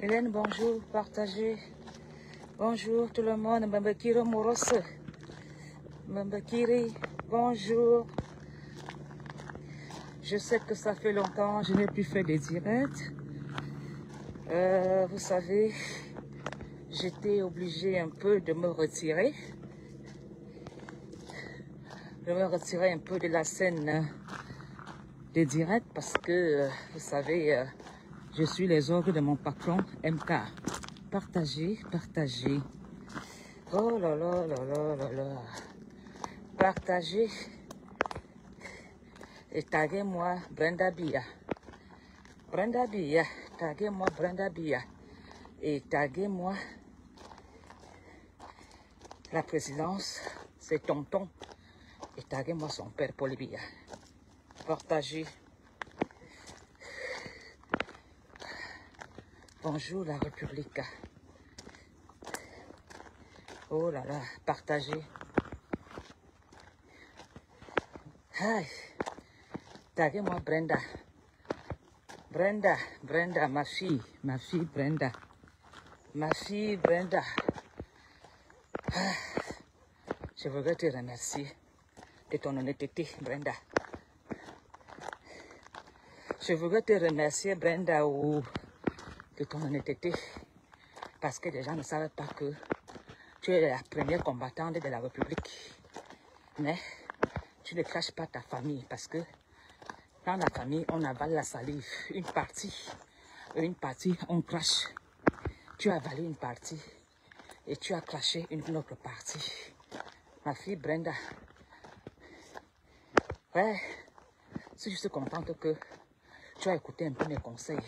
Hélène, bonjour, partagez. Bonjour tout le monde, Mbakiri Moros. Mbakiri, bonjour. Je sais que ça fait longtemps, je n'ai plus fait des directs. Vous savez, j'étais obligée un peu de me retirer. De me retirer un peu de la scène des directs parce que, vous savez, je suis les ordres de mon patron MK. Partagez, partagez. Oh là là là là là là. Partagez. Et taguez-moi Brenda Bia. Brenda Bia. Taguez-moi Brenda Bia. Et taguez-moi la présidence, c'est tonton. Et taguez-moi son père Paul Bia. Partagez. Bonjour la République. Oh là là, partagez. Aïe. Taguez-moi Brenda. Brenda, Brenda, ma fille Brenda. Ma fille Brenda. Ah, je voudrais te remercier de ton honnêteté, Brenda. Je voudrais te remercier, Brenda, de ton honnêteté. Parce que les gens ne savent pas que tu es la première combattante de la République. Mais tu ne craches pas ta famille parce que dans la famille, on avale la salive. Une partie, on crache. Tu as avalé une partie et tu as craché une autre partie. Ma fille Brenda, ouais, je suis contente que tu as écouté un peu mes conseils.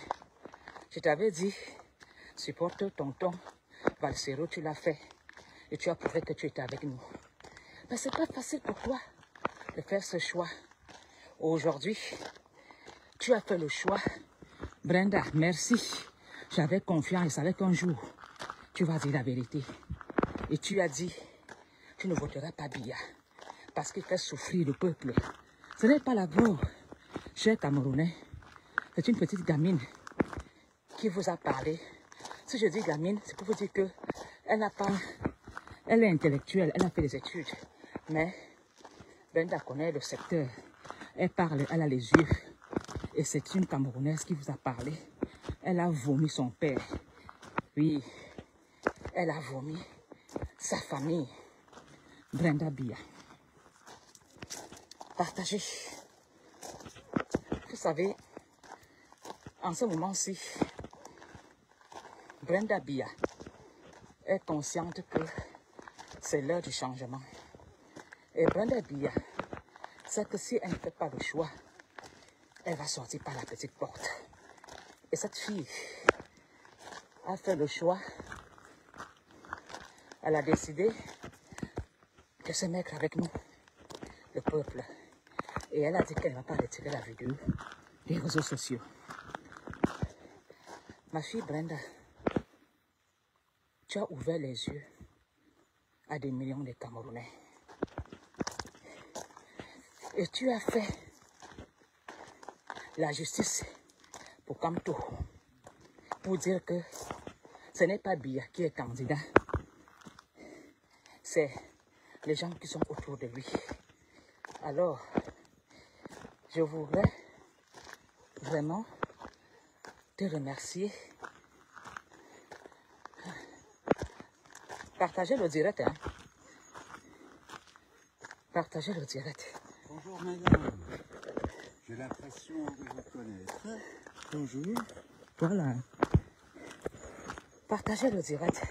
Je t'avais dit, supporte tonton Valsero, tu l'as fait et tu as prouvé que tu étais avec nous. Mais c'est pas facile pour toi de faire ce choix. Aujourd'hui, tu as fait le choix. Brenda, merci. J'avais confiance, je savais qu'un jour, tu vas dire la vérité. Et tu as dit, tu ne voteras pas Bia parce qu'il fait souffrir le peuple. Ce n'est pas la gloire, cher Camerounais. C'est une petite gamine qui vous a parlé. Si je dis gamine, c'est pour vous dire que elle est intellectuelle, elle a fait des études. Mais Brenda connaît le secteur. Elle parle, elle a les yeux. Et c'est une Camerounaise qui vous a parlé. Elle a vomi son père. Oui, elle a vomi sa famille. Brenda Bia. Partagez. Vous savez, en ce moment-ci, Brenda Bia est consciente que c'est l'heure du changement. Et Brenda Bia sait que si elle ne fait pas le choix, elle va sortir par la petite porte. Et cette fille a fait le choix. Elle a décidé de se mettre avec nous, le peuple. Et elle a dit qu'elle ne va pas retirer la vidéo des réseaux sociaux. Ma fille Brenda, tu as ouvert les yeux à des millions de Camerounais. Et tu as fait la justice pour Kamto, pour dire que ce n'est pas Bia qui est candidat, c'est les gens qui sont autour de lui. Alors, je voudrais vraiment te remercier. Partagez le direct, hein. Partagez le direct. Bonjour madame, j'ai l'impression de vous connaître. Bonjour. Voilà. Partagez le direct.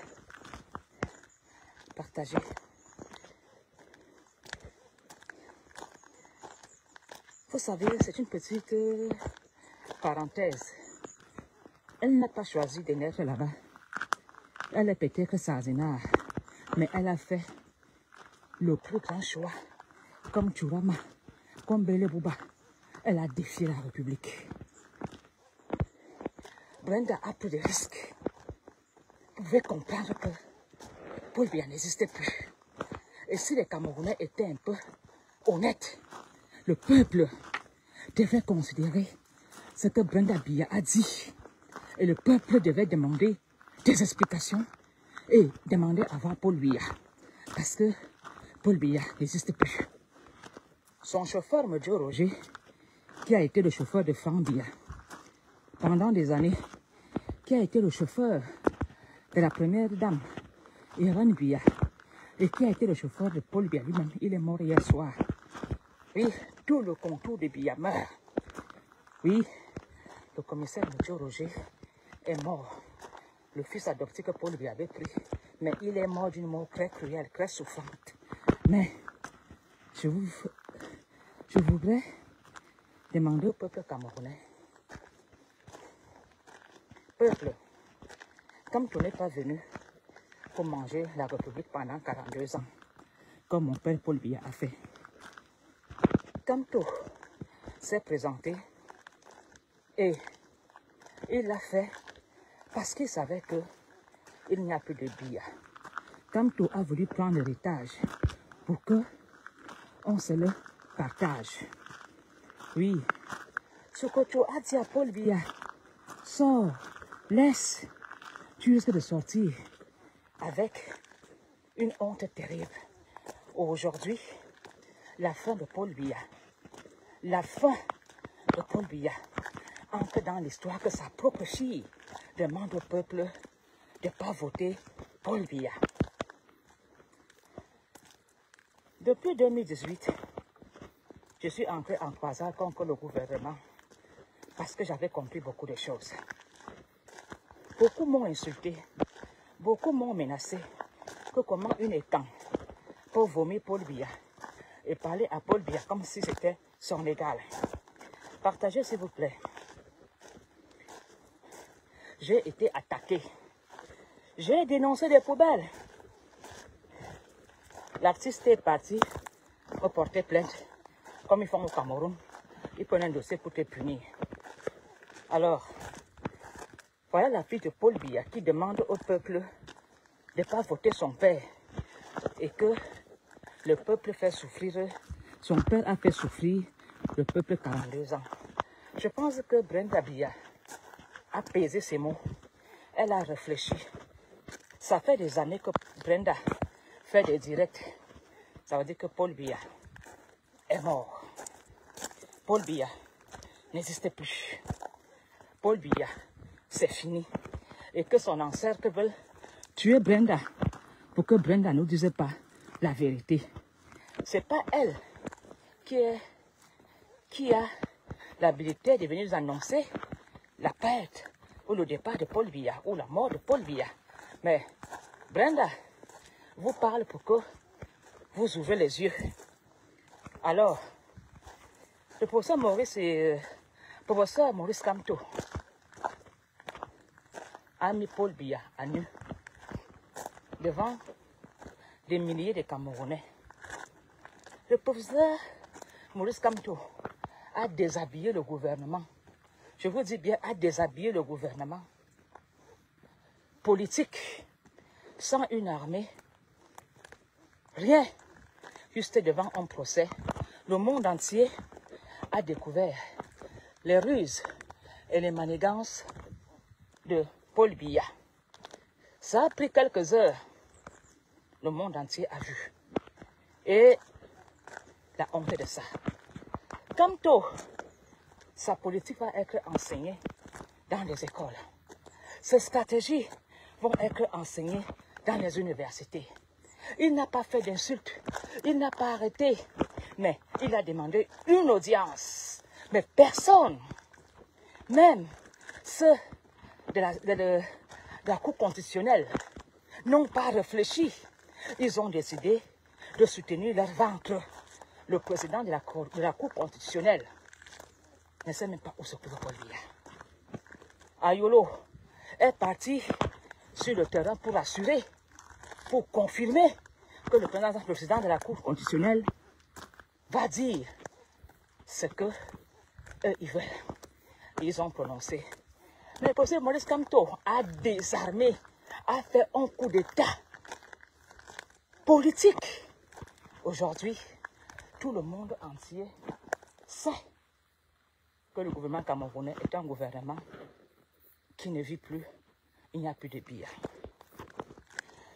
Partagez. Vous savez, c'est une petite parenthèse. Elle n'a pas choisi de naître là-bas. Elle est peut-être Sazina, mais elle a fait le plus grand choix. Comme Tchourama, comme Bele Bouba, elle a défié la République. Brenda a pris des risques. Vous pouvez comprendre que Paul Biya n'existait plus. Et si les Camerounais étaient un peu honnêtes, le peuple devrait considérer ce que Brenda Bia a dit. Et le peuple devait demander des explications et demander à voir Paul Biya. Parce que Paul Biya n'existe plus. Son chauffeur, Modjo Roger, qui a été le chauffeur de Franck Biya pendant des années, qui a été le chauffeur de la première dame, Irène Biya, et qui a été le chauffeur de Paul Biya lui-même. Il est mort hier soir. Oui, tout le contour de Biya meurt. Oui, le commissaire Modjo Roger est mort. Le fils adoptif que Paul Biya avait pris, mais il est mort d'une mort très cruelle, très souffrante. Mais je voudrais demander au peuple camerounais, peuple, comme tu n'es pas venu pour manger la République pendant 42 ans, comme mon père Paul Biya a fait, Kamto s'est présenté et il l'a fait parce qu'il savait qu'il n'y a plus de Biya. Kamto a voulu prendre l'héritage pour que on se le partage. Oui, ce que tu as dit à Paul Biya, sors, laisse, tu risques de sortir avec une honte terrible. Aujourd'hui, la fin de Paul Biya, la fin de Paul Biya entre dans l'histoire que sa propre fille demande au peuple de ne pas voter Paul Biya. Depuis 2018, je suis entré en croisade contre le gouvernement parce que j'avais compris beaucoup de choses. Beaucoup m'ont insulté, beaucoup m'ont menacé que comment une étang peut vomir Paul Biya et parler à Paul Biya comme si c'était son égal. Partagez s'il vous plaît. J'ai été attaqué. J'ai dénoncé des poubelles. L'artiste est parti me porter plainte, comme ils font au Cameroun. Ils prennent un dossier pour te punir. Alors, voilà la fille de Paul Biya qui demande au peuple de ne pas voter son père et que le peuple fait souffrir, son père a fait souffrir le peuple 42 ans. Je pense que Brenda Biya a pesé ses mots, elle a réfléchi. Ça fait des années que Brenda fait des directs. Ça veut dire que Paul Biya est mort. Paul Biya n'existe plus. Paul Biya, c'est fini. Et que son ancêtre veut tuer Brenda pour que Brenda ne nous dise pas la vérité. C'est pas elle qui a l'habilité de venir nous annoncer la perte ou le départ de Paul Biya ou la mort de Paul Biya. Mais Brenda vous parle pour que vous ouvrez les yeux. Alors, le professeur Maurice Kamto a mis Paul Biya à nu devant des milliers de Camerounais. Le professeur Maurice Kamto a déshabillé le gouvernement. Je vous dis bien, a déshabillé le gouvernement politique, sans une armée, rien, juste devant un procès. Le monde entier a découvert les ruses et les manigances de Paul Biya. Ça a pris quelques heures. Le monde entier a vu. Et la honte de ça. Kamto, sa politique va être enseignée dans les écoles. Ses stratégies vont être enseignées dans les universités. Il n'a pas fait d'insultes. Il n'a pas arrêté. Mais il a demandé une audience. Mais personne, même ceux de la Cour constitutionnelle, n'ont pas réfléchi. Ils ont décidé de soutenir leur ventre. Le président de la Cour constitutionnelle ne sait même pas où se trouve Paul Biya. Ayolo est parti sur le terrain pour assurer, pour confirmer que le président de la Cour constitutionnelle va dire ce que eux ils veulent. Ils ont prononcé. Mais le professeur Maurice Kamto a désarmé, a fait un coup d'État politique. Aujourd'hui, tout le monde entier sait que le gouvernement camerounais est un gouvernement qui ne vit plus, il n'y a plus de Biya.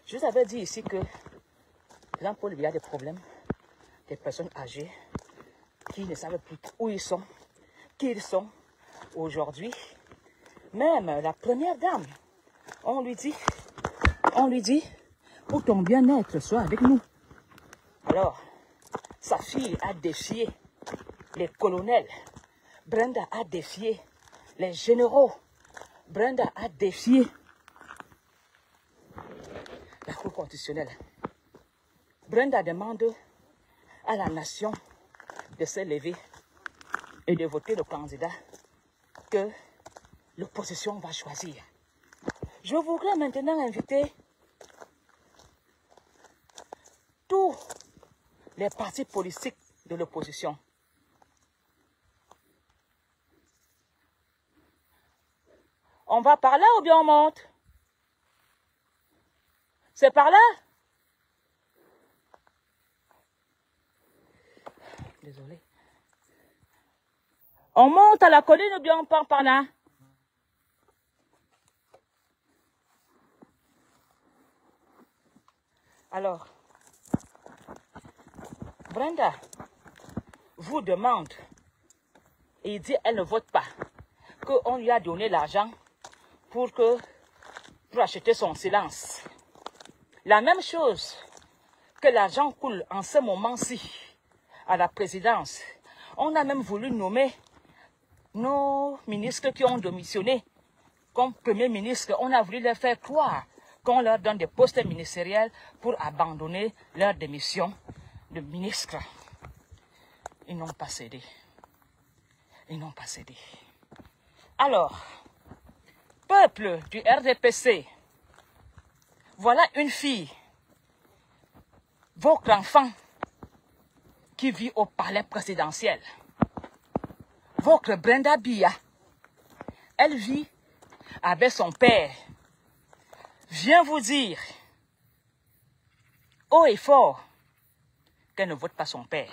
Je vous avais dit ici que Jean-Paul Biya a des problèmes, des personnes âgées qui ne savent plus où ils sont, qui ils sont aujourd'hui. Même la première dame, on lui dit, pour ton bien-être, sois avec nous. Alors, sa fille a défié les colonels. Brenda a défié les généraux. Brenda a défié la Cour constitutionnelle. Brenda demande à la nation de se lever et de voter le candidat que l'opposition va choisir. Je voudrais maintenant inviter tous les partis politiques de l'opposition. On va par là ou bien on monte? C'est par là? Désolé. On monte à la colline ou bien on part par là? Alors, Brenda vous demande, et il dit elle ne vote pas, qu'on lui a donné l'argent pour acheter son silence. La même chose que l'argent coule en ce moment-ci à la présidence. On a même voulu nommer nos ministres qui ont démissionné comme premier ministre. On a voulu leur faire croire qu'on leur donne des postes ministériels pour abandonner leur démission de ministre. Ils n'ont pas cédé. Ils n'ont pas cédé. Alors, peuple du RDPC, voilà une fille, votre enfant qui vit au palais présidentiel. Votre Brenda Biya, elle vit avec son père. Vient vous dire, haut et fort, qu'elle ne vote pas son père.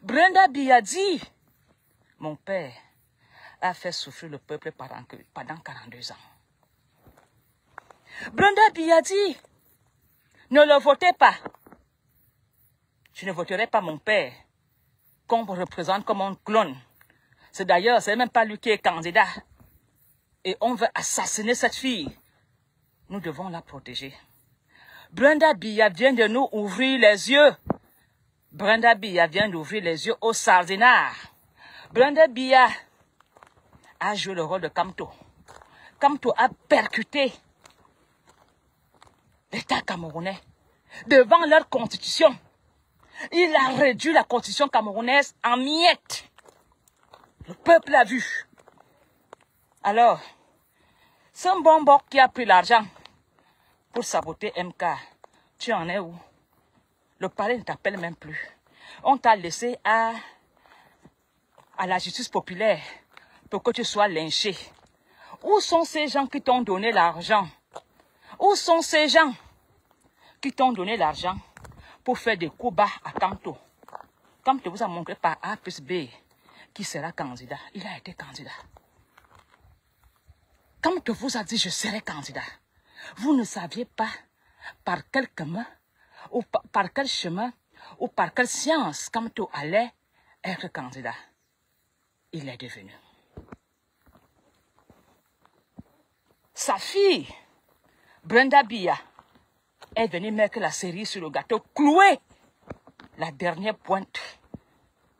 Brenda Biya dit, mon père a fait souffrir le peuple pendant 42 ans. Brenda Biya dit, ne le votez pas. Je ne voterai pas mon père, qu'on me représente comme un clone. C'est d'ailleurs, c'est même pas lui qui est candidat. Et on veut assassiner cette fille. Nous devons la protéger. Brenda Biya vient de nous ouvrir les yeux. Brenda Biya vient d'ouvrir les yeux aux sardinards. Brenda Biya a joué le rôle de Kamto. Kamto a percuté l'État camerounais devant leur constitution. Il a réduit la constitution camerounaise en miettes. Le peuple l'a vu. Alors, c'est un bon boc qui a pris l'argent pour saboter MK. Tu en es où? Le palais ne t'appelle même plus. On t'a laissé à la justice populaire pour que tu sois lynché. Où sont ces gens qui t'ont donné l'argent? Où sont ces gens qui t'ont donné l'argent pour faire des coups bas à Kamto? Kamto vous a montré par A plus B qui sera candidat. Il a été candidat. Kamto vous a dit je serai candidat. Vous ne saviez pas par quel chemin ou par quel chemin ou par quelle science Kamto allait être candidat. Il est devenu. Sa fille, Brenda Biya, est venue mettre la cerise sur le gâteau, clouer la dernière pointe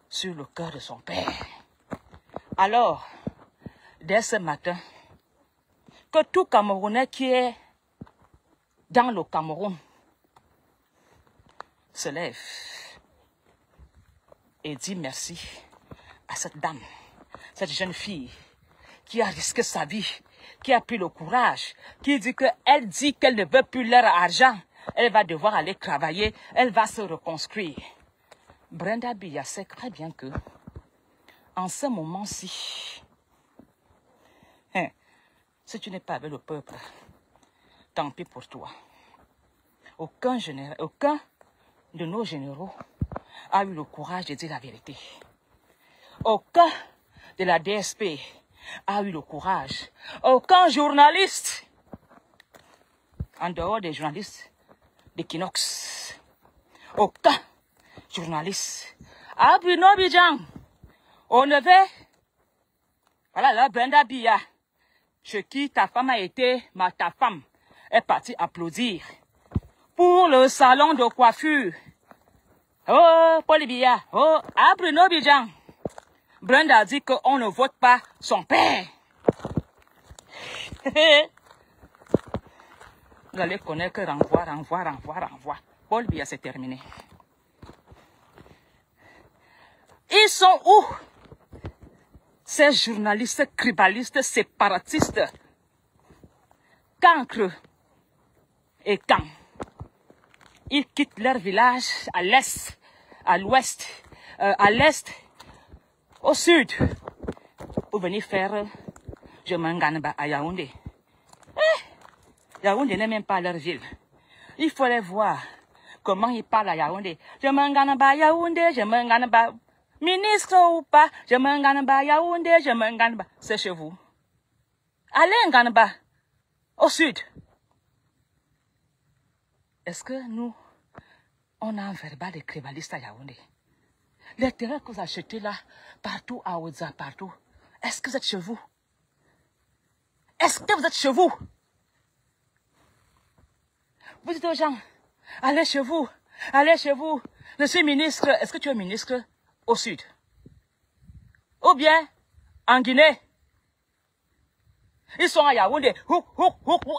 sur le cœur de son père. Alors, dès ce matin, que tout Camerounais qui est dans le Cameroun se lève et dit merci à cette dame, cette jeune fille qui a risqué sa vie, qui a pris le courage, qui dit qu'elle ne veut plus leur argent, elle va devoir aller travailler, elle va se reconstruire. Brenda Biya sait très bien que, en ce moment-ci, si tu n'es pas avec le peuple, tant pis pour toi. Aucun de nos généraux a eu le courage de dire la vérité. Aucun de la DSP a eu le courage. Aucun journaliste, en dehors des journalistes d'Equinox, aucun journaliste a Bruno Abidjan, au neveu, voilà là, Brenda Bia, chez qui ta femme a été, ta femme est partie applaudir pour le salon de coiffure. Oh, Paul Biya, oh, à Bruno Abidjan. Brenda a dit qu'on ne vote pas son père. Vous allez connaître que renvoi. Paul Biya, c'est terminé. Ils sont où? Ces journalistes tribalistes, séparatistes, cancres et quand ils quittent leur village à l'est, à l'ouest, à l'est, au sud, pour venir faire je m'enganeba à Yaoundé. Yaoundé n'est même pas leur ville. Il faut les voir comment ils parlent à Yaoundé. Je m'enganeba à Yaoundé, je m'enganeba. Ministre ou pas, je m'enganeba à Yaoundé, je m'enganeba. C'est chez vous. Allez Nganeba, au sud. Est-ce que nous, on a un verbal de tribaliste à Yaoundé? Les terrains que vous achetez là, partout à Ouza, partout, est-ce que vous êtes chez vous? Est-ce que vous êtes chez vous? Vous dites aux gens, allez chez vous, allez chez vous. Je suis ministre, est-ce que tu es ministre au sud? Ou bien en Guinée? Ils sont à Yaoundé.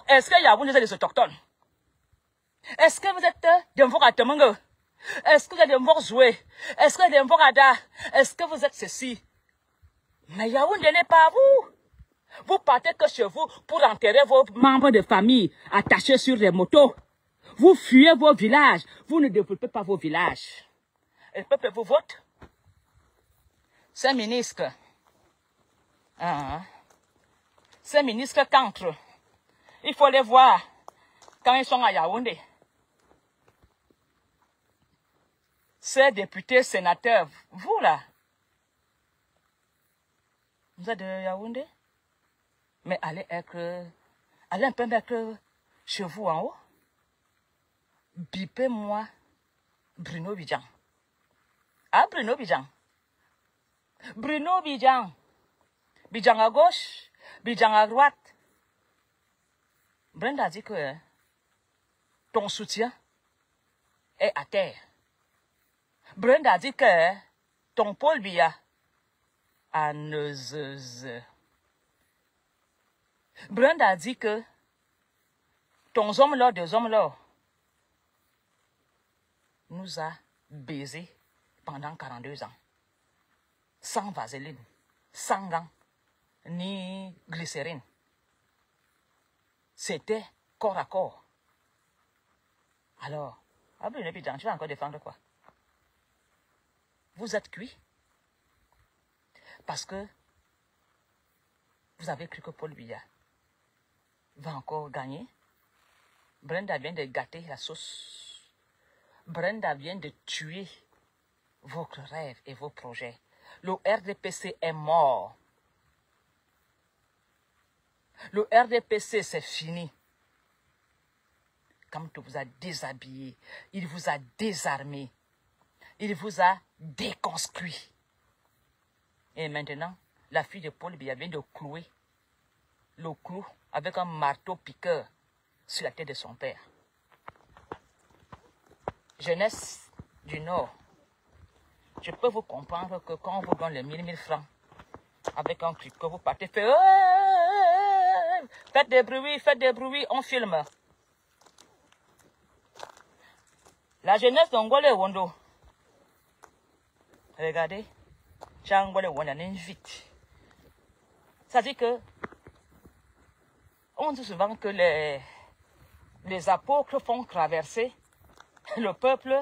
Est-ce que Yaoundé c'est des autochtones? Est-ce que vous êtes des Mvoratemango? Est-ce que vous êtes des Mvorzoué? Est-ce que vous êtes des Mvorada? Est-ce que vous êtes ceci? Mais Yaoundé n'est pas à vous. Vous partez que chez vous pour enterrer vos membres de famille attachés sur des motos. Vous fuyez vos villages. Vous ne développez pas vos villages. Et le peuple vous vote. Ces ministres. Ces ministres cancres. Il faut les voir quand ils sont à Yaoundé. Ces députés, sénateurs, vous là, vous êtes de Yaoundé? Mais allez un peu mettre chez vous en haut. Bipez-moi Bruno Abidjan. Ah, Bruno Abidjan. Bruno Abidjan. Abidjan à gauche, Abidjan à droite. Brenda a dit que ton soutien est à terre. Brenda a dit que ton Paul Biya a neuzeuse. Brenda a dit que ton homme-là, deux hommes-là, nous a baisés pendant 42 ans. Sans vaseline, sans gants, ni glycérine. C'était corps à corps. Alors, Bruno Abidjan, tu vas encore défendre quoi? Vous êtes cuit parce que vous avez cru que Paul Biya va encore gagner. Brenda vient de gâter la sauce. Brenda vient de tuer vos rêves et vos projets. Le RDPC est mort. Le RDPC, c'est fini. Quand il vous a déshabillé, il vous a désarmé, il vous a déconstruit. Et maintenant, la fille de Paul Biya vient de clouer le clou avec un marteau piqueur sur la tête de son père. Jeunesse du Nord, je peux vous comprendre que quand on vous donne les 1000 francs avec un truc que vous partez, faites des bruits, on filme. La jeunesse d'Angole Wondo, regardez, Changole Wondo invite. Ça dit que on dit souvent que les apôtres font traverser le peuple,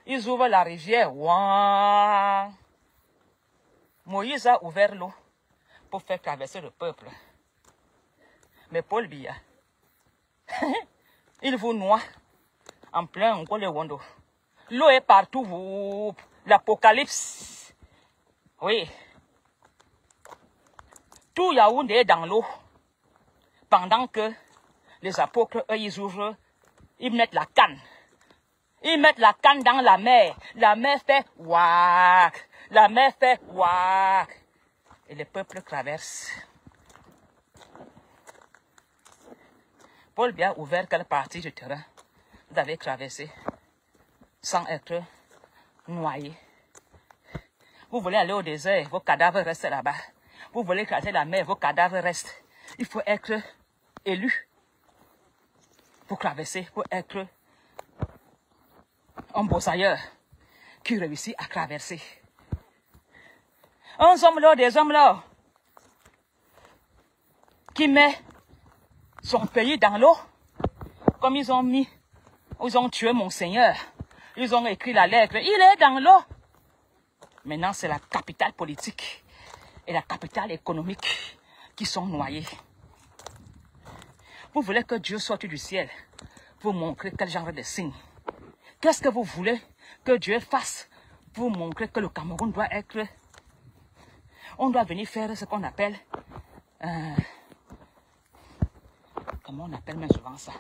ils ouvrent la rivière. Ouah. Moïse a ouvert l'eau pour faire traverser le peuple. Mais Paul Biya, il vous noie en plein Ngole Wondo. L'eau est partout, l'apocalypse. Oui. Tout Yaoundé est dans l'eau. Pendant que les apôtres, eux, ils ouvrent, ils mettent la canne. Ils mettent la canne dans la mer. La mer fait ouac. La mer fait ouac. Et le peuple traverse. Paul Biya a ouvert quelle partie du terrain vous avez traversé sans être noyé. Vous voulez aller au désert, vos cadavres restent là-bas. Vous voulez traverser la mer, vos cadavres restent. Il faut être élu pour traverser, pour être un bossailleur qui réussit à traverser. Un homme là, des hommes là, qui met son pays dans l'eau, comme ils ont tué mon Seigneur. Ils ont écrit la lettre, il est dans l'eau. Maintenant, c'est la capitale politique et la capitale économique qui sont noyées. Vous voulez que Dieu sorte du ciel pour montrer quel genre de signe. Qu'est-ce que vous voulez que Dieu fasse pour montrer que le Cameroun doit être... On doit venir faire ce qu'on appelle... comment on appelle même souvent ça?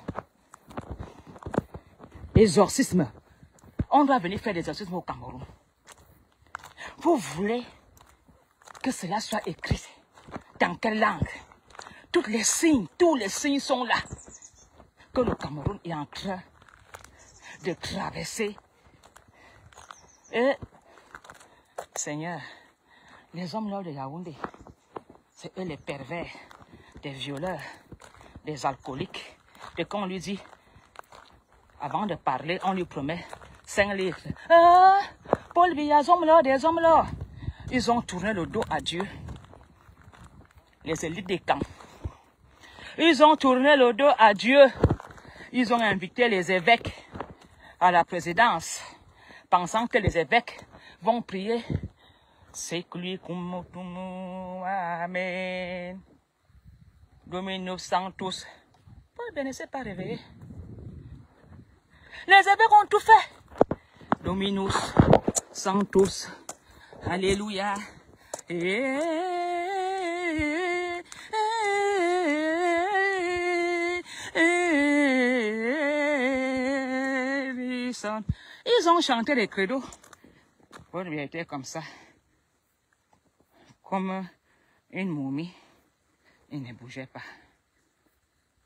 Exorcisme. On doit venir faire des exorcismes au Cameroun. Vous voulez que cela soit écrit dans quelle langue? Tous les signes sont là. Que le Cameroun est en train de traverser. Et, Seigneur, les hommes là de Yaoundé, c'est eux les pervers, des violeurs, des alcooliques. Et quand on lui dit, avant de parler, on lui promet 5 livres. Ah, Paul Biya, des hommes là. Ils ont tourné le dos à Dieu. Les élites des camps. Ils ont tourné le dos à Dieu. Ils ont invité les évêques à la présidence, pensant que les évêques vont prier. C'est lui Amen. Dominus Sanctus. Paul Biya ne s'est pas réveillé. Les évêques ont tout fait. Dominus Sanctus. Alléluia. Ils ont chanté les credos. Paul Biya était comme ça. Comme une momie. Il ne bougeait pas.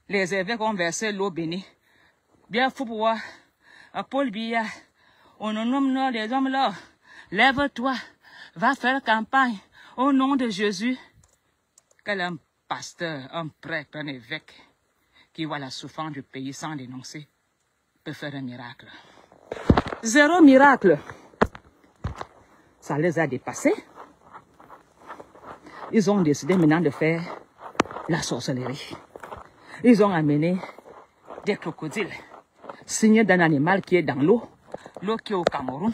Les évêques ont versé l'eau bénie. Bien fou pouvoir. À Paul Biya, au nom des hommes là, lève-toi, va faire campagne au nom de Jésus. Quel un pasteur, un prêtre, un évêque qui voit la souffrance du pays sans dénoncer peut faire un miracle. 0 miracle. Ça les a dépassés. Ils ont décidé maintenant de faire la sorcellerie. Ils ont amené des crocodiles, signe d'un animal qui est dans l'eau qui est au Cameroun.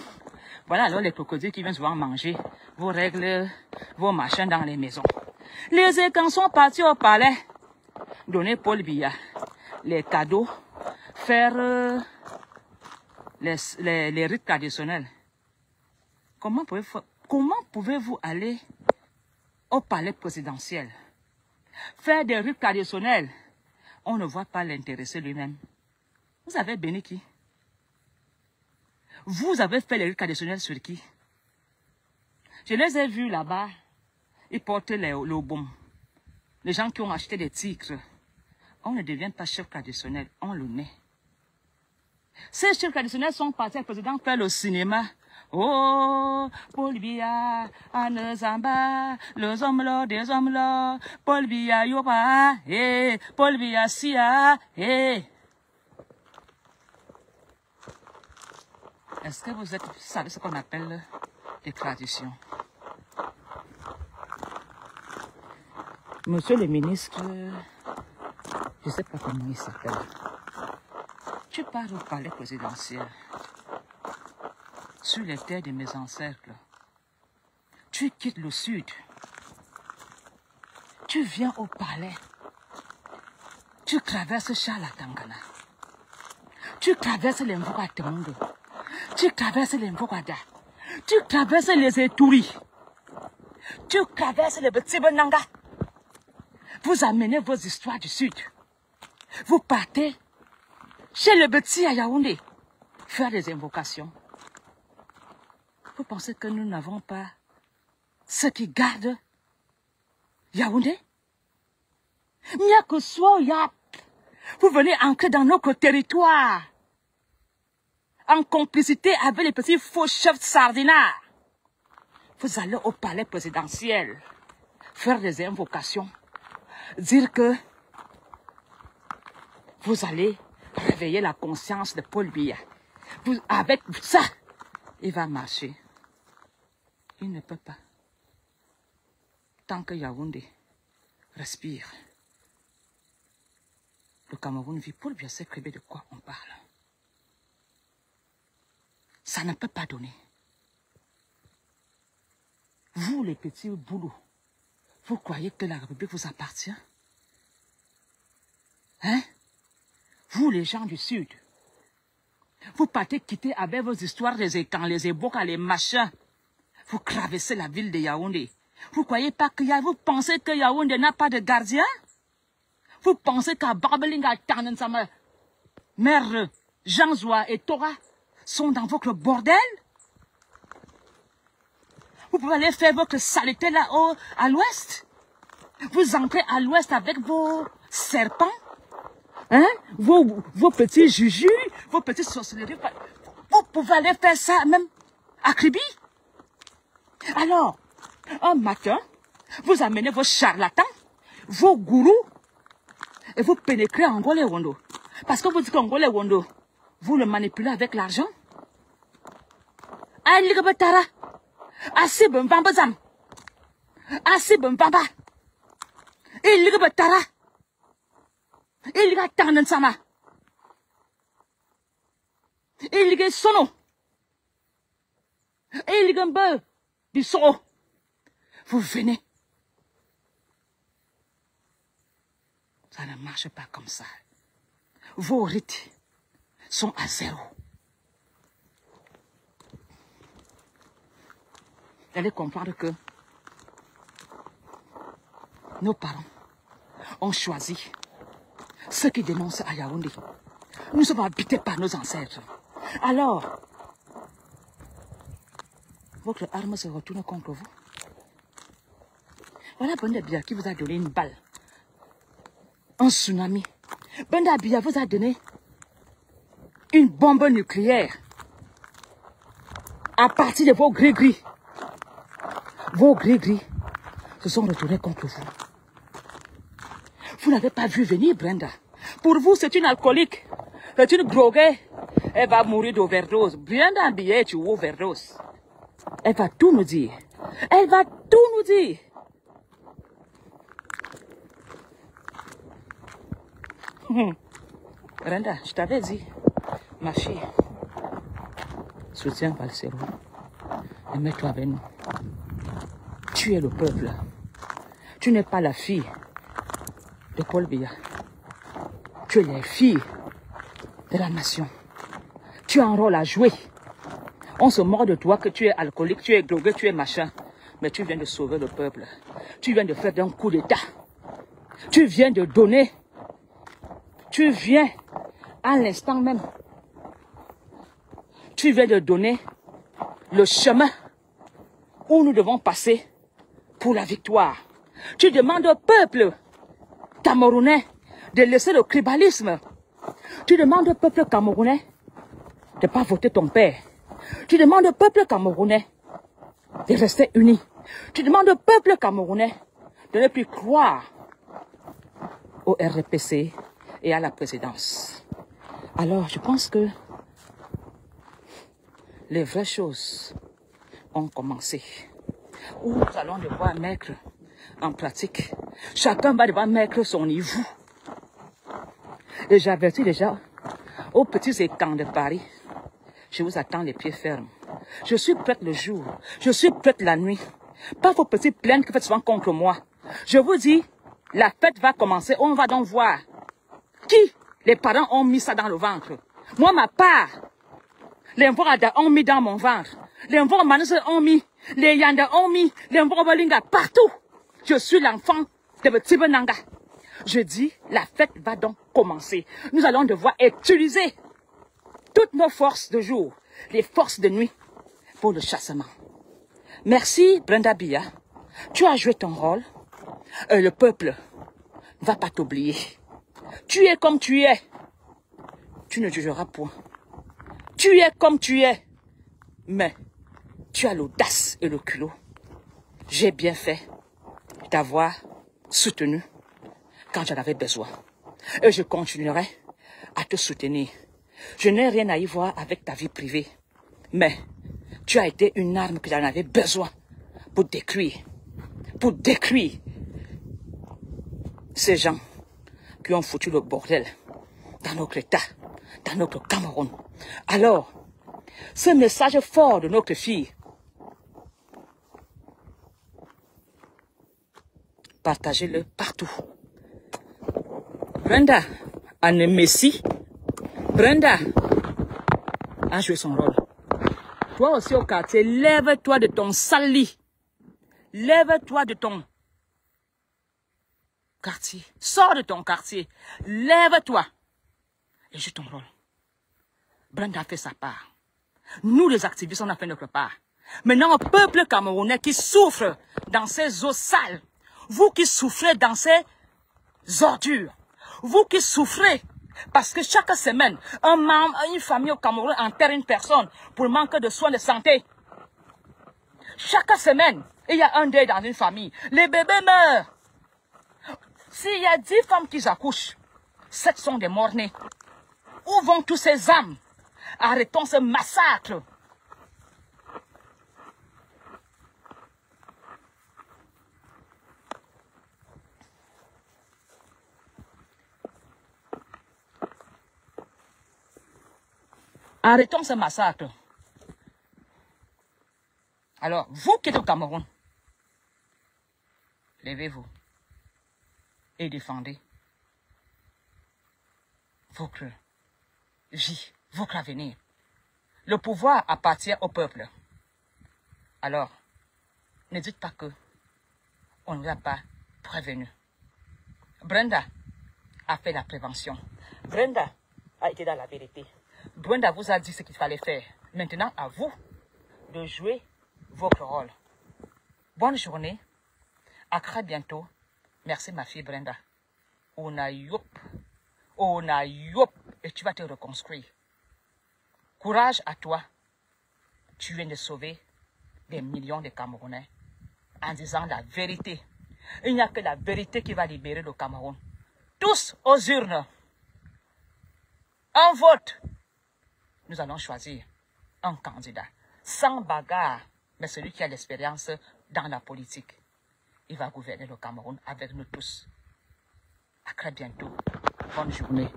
Voilà alors les crocodiles qui viennent souvent manger vos règles, vos machins dans les maisons. Les écans sont partis au palais, donner Paul Biya les cadeaux, faire les rites traditionnels. Comment pouvez-vous aller au palais présidentiel, faire des rites traditionnels? On ne voit pas l'intéresser lui-même. Vous avez béni qui? Vous avez fait les rites traditionnels sur qui? Je les ai vus là-bas. Ils portent le baume. Les gens qui ont acheté des tigres. On ne devient pas chef traditionnel, on le naît. Ces chefs traditionnels sont partis, le président fait le cinéma. Oh, Paul Biya, Anne Zamba, les hommes là, des hommes là, Paul Biya, Yoba, Paul Biya, Sia, Est-ce que vous savez ce qu'on appelle des traditions? Monsieur le ministre, je ne sais pas comment il s'appelle. Tu pars au palais présidentiel, sur les terres de mes ancêtres. Tu quittes le sud. Tu viens au palais. Tu traverses Chalatangana. Tu traverses les Mvogatemondo. Tu traverses les Mvogada. Tu traverses les Etouris. Tu traverses les Betsibenanga. Vous amenez vos histoires du Sud. Vous partez chez le petit à Yaoundé, faire des invocations. Vous pensez que nous n'avons pas ceux qui gardent Yaoundé? Mia que soit Yap, vous venez entrer dans notre territoire en complicité avec les petits faux chefs sardinards. Vous allez au palais présidentiel faire des invocations, dire que vous allez réveiller la conscience de Paul Biya. Avec ça, il va marcher. Il ne peut pas. Tant que Yaoundé respire, le Cameroun vit. Paul Biya sait de quoi on parle. Ça ne peut pas donner. Vous, les petits boulots, vous croyez que la République vous appartient? Hein? Vous, les gens du Sud, vous partez quitter avec vos histoires des écans, les ébokas, les machins. Vous traversez la ville de Yaoundé. Vous croyez pas que vous pensez que Yaoundé n'a pas de gardien? Vous pensez qu'à Barbelinga, Tarnansama, Mère, Jean-Zoua et Tora sont dans votre bordel? Vous pouvez aller faire votre saleté là-haut, à l'ouest. Vous entrez à l'ouest avec vos serpents, hein? Vos petits jujus, vos petits sorcelleries. Vous pouvez aller faire ça même à Kribi. Alors, un matin, vous amenez vos charlatans, vos gourous, et vous pénétrez en Ngolé Wondo. Parce que vous dites qu'Angolé Wondo, vous le manipulez avec l'argent. Aïe, l'Igabatara. Assez bon bambazam. Assez bon bamba. Il ligue batara. Il ligue tarnansama. Il ligue sono. Il ligue un peu du soro. Vous venez. Ça ne marche pas comme ça. Vos rites sont à zéro. Vous allez comprendre que nos parents ont choisi ceux qui dénoncent à Yaoundé. Nous sommes habités par nos ancêtres. Alors, votre arme se retourne contre vous. Voilà Banda Biya qui vous a donné une balle. Un tsunami. Banda Biya vous a donné une bombe nucléaire. À partir de vos gris-gris. Vos gris-gris se sont retournés contre vous. Vous n'avez pas vu venir, Brenda. Pour vous, c'est une alcoolique. C'est une droguée. Elle va mourir d'overdose. Brenda Biya est une overdose. Elle va tout nous dire. Elle va tout nous dire. Brenda, je t'avais dit, ma fille, soutiens Valsero et mets-toi avec nous. Tu es le peuple. Tu n'es pas la fille de Paul Biya. Tu es la fille de la nation. Tu as un rôle à jouer. On se moque de toi que tu es alcoolique, tu es drogué, tu es machin. Mais tu viens de sauver le peuple. Tu viens de faire un coup d'État. Tu viens de donner. Tu viens à l'instant même. Tu viens de donner le chemin où nous devons passer pour la victoire. Tu demandes au peuple camerounais de laisser le tribalisme. Tu demandes au peuple camerounais de ne pas voter ton père. Tu demandes au peuple camerounais de rester unis. Tu demandes au peuple camerounais de ne plus croire au RPC et à la présidence. Alors, je pense que les vraies choses ont commencé. Où nous allons devoir mettre en pratique. Chacun va devoir mettre son niveau. Et j'avertis déjà aux petits étangs de Paris. Je vous attends les pieds fermes. Je suis prête le jour. Je suis prête la nuit. Pas vos petites plaintes que faites souvent contre moi. Je vous dis, la fête va commencer. On va donc voir qui les parents ont mis ça dans le ventre. Moi, ma part, les Mvorada ont mis dans mon ventre. Les Mvormanese ont mis. Les Yanda ont mis. Les Mvorbalinga partout. Je suis l'enfant de Tibenanga. Je dis, la fête va donc commencer. Nous allons devoir utiliser toutes nos forces de jour, les forces de nuit pour le chassement. Merci Brenda Bia. Tu as joué ton rôle. Le peuple ne va pas t'oublier. Tu es comme tu es. Tu ne jugeras point. Tu es comme tu es. Mais tu as l'audace et le culot. J'ai bien fait d'avoir soutenu quand j'en avais besoin. Et je continuerai à te soutenir. Je n'ai rien à y voir avec ta vie privée. Mais tu as été une arme que j'en avais besoin pour détruire ces gens qui ont foutu le bordel dans notre État, dans notre Cameroun. Alors, ce message fort de notre fille, partagez-le partout. Brenda Anne Messi, Brenda a joué son rôle. Toi aussi au quartier, lève-toi de ton sale lit. Lève-toi de ton quartier. Sors de ton quartier. Lève-toi et joue ton rôle. Brenda a fait sa part. Nous, les activistes, on a fait notre part. Maintenant, au peuple camerounais qui souffre dans ces eaux sales, vous qui souffrez dans ces ordures, vous qui souffrez parce que chaque semaine, un membre, une famille au Cameroun enterre une personne pour manque de soins de santé. Chaque semaine, il y a un deuil dans une famille. Les bébés meurent. S'il y a 10 femmes qui accouchent, 7 sont des morts-nés. Où vont tous ces âmes? Arrêtons ce massacre. Arrêtons ce massacre. Alors, vous qui êtes au Cameroun, levez-vous et défendez votre vie, votre avenir. Le pouvoir appartient au peuple. Alors, ne dites pas que on ne vous a pas prévenu. Brenda a fait la prévention. Brenda a été dans la vérité. Brenda vous a dit ce qu'il fallait faire. Maintenant, à vous de jouer votre rôle. Bonne journée. À très bientôt. Merci ma fille Brenda. On a yop. Et tu vas te reconstruire. Courage à toi. Tu viens de sauver des millions de Camerounais en disant la vérité. Il n'y a que la vérité qui va libérer le Cameroun. Tous aux urnes. Un vote. Nous allons choisir un candidat. Sans bagarre. Mais celui qui a l'expérience dans la politique. Il va gouverner le Cameroun avec nous tous. À très bientôt. Bonne journée.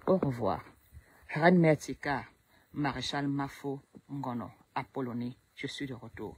Au revoir. Reine Mertika, Maréchal Mafo Ngono, Apollonie, je suis de retour.